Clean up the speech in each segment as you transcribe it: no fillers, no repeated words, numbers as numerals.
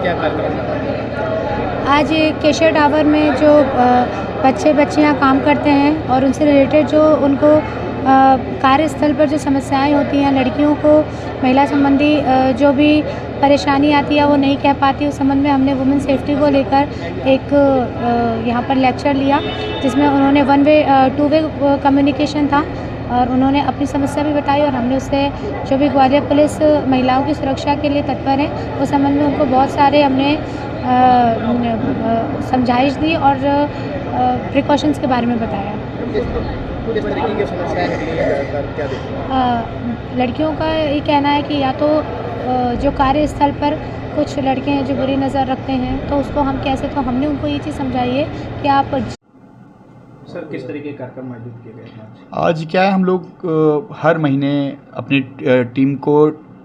क्या कार्यक्रम? आज केशर टावर में जो बच्चे बच्चियां काम करते हैं और उनसे रिलेटेड जो उनको कार्यस्थल पर जो समस्याएं होती हैं, लड़कियों को महिला संबंधी जो भी परेशानी आती है वो नहीं कह पाती, उस संबंध में हमने वुमेन सेफ्टी को लेकर एक यहाँ पर लेक्चर लिया, जिसमें उन्होंने one way two way communication था और उन्होंने अपनी समस्या भी बताई और हमने उससे जो भी ग्वालियर पुलिस महिलाओं की सुरक्षा के लिए तत्पर है उस संबंध में उनको बहुत सारे हमने समझाइश दी और प्रिकॉशंस के बारे में बताया। किस तरीके की समस्याएं निकली हैं, क्या देखा? लड़कियों का ये कहना है कि या तो जो कार्यस्थल पर कुछ लड़के हैं जो बुरी नज़र रखते हैं तो उसको हम कैसे, तो हमने उनको ये चीज़ समझाई है कि आप। सर, किस तरीके के कार्यक्रम आयोजित किए गए आज क्या है, हम लोग हर महीने अपनी टीम को,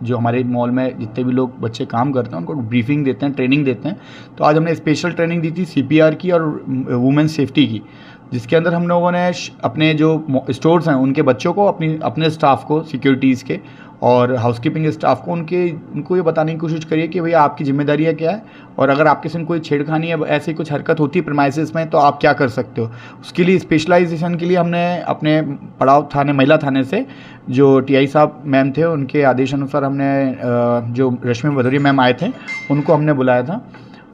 जो हमारे मॉल में जितने भी लोग बच्चे काम करते हैं उनको ब्रीफिंग देते हैं, ट्रेनिंग देते हैं। तो आज हमने स्पेशल ट्रेनिंग दी थी सीपीआर की और वुमेन सेफ्टी की, जिसके अंदर हम लोगों ने अपने जो स्टोर्स हैं उनके बच्चों को, अपने स्टाफ को, सिक्योरिटीज़ के और हाउसकीपिंग स्टाफ को उनको ये बताने की कोशिश करिए कि भैया आपकी जिम्मेदारियाँ क्या है और अगर आपके संग कोई छेड़खानी या ऐसी कुछ हरकत होती है प्रीमाइसेस में तो आप क्या कर सकते हो। उसके लिए स्पेशलाइजेशन के लिए हमने अपने पड़ाव थाने, महिला थाने से जो टीआई साहब मैम थे उनके आदेश अनुसार हमने जो रश्मि भदौरिया मैम आए थे उनको हमने बुलाया था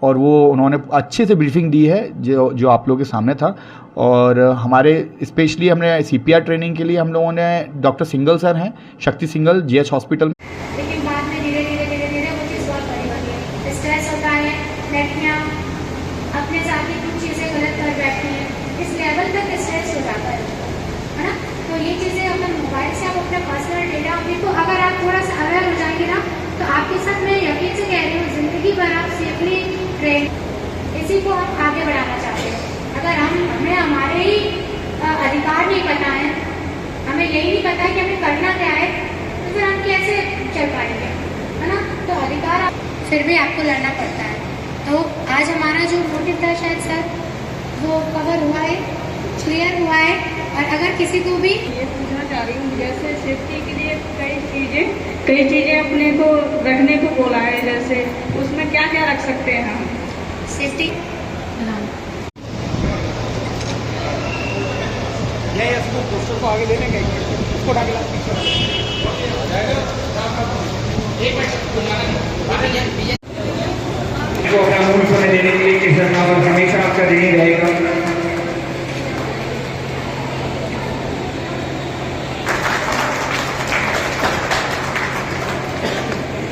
और उन्होंने अच्छे से ब्रीफिंग दी है जो आप लोगों के सामने था। और हमारे स्पेशली हमने सीपीआर ट्रेनिंग के लिए हम लोगों ने डॉक्टर सिंगल सर हैं, शक्ति सिंगल, जीएच हॉस्पिटल में। लेकिन बाद में धीरे धीरे वो चीज़ बहुत बड़ी होती है, स्ट्रेस होता है, लड़कियाँ अपने साथ ही कुछ चीज़ें गलत कर बैठती हैं, इस लेवल तक स्ट्रेस हो जाता है ना। तो ये चीज़ें अगर मोबाइल से आप अपना पर्सनल डेटा को अगर आप थोड़ा सा अवेयर हो जाएंगे ना तो आपके साथ मैं यकीन से कह रही हूँ ज़िंदगी भर आप सेफली ट्रेन, इसी को हम आगे बढ़ाना चाहते हैं। अगर हमें हमारे ही अधिकार नहीं पता है, हमें यही नहीं पता है कि हमें करना क्या है, तो फिर हम कैसे चल पाएंगे, है ना। तो अधिकार फिर भी आपको लड़ना पड़ता है। तो आज हमारा जो मोटिव था शायद सर वो कवर हुआ है, क्लियर हुआ है। और अगर किसी को भी ये पूछना चाह रही हूँ, जैसे सेफ्टी के लिए कई चीज़ें अपने को रखने को बोला है, जैसे उसमें क्या क्या रख सकते हैं हम सेफ्टी। इसको पोस्टर को आगे लेने गए, उसको उठा के ला पीछे। अपना मूल समय देने के लिए केशर टावर हमेशा आपका ऋणी रहेगा।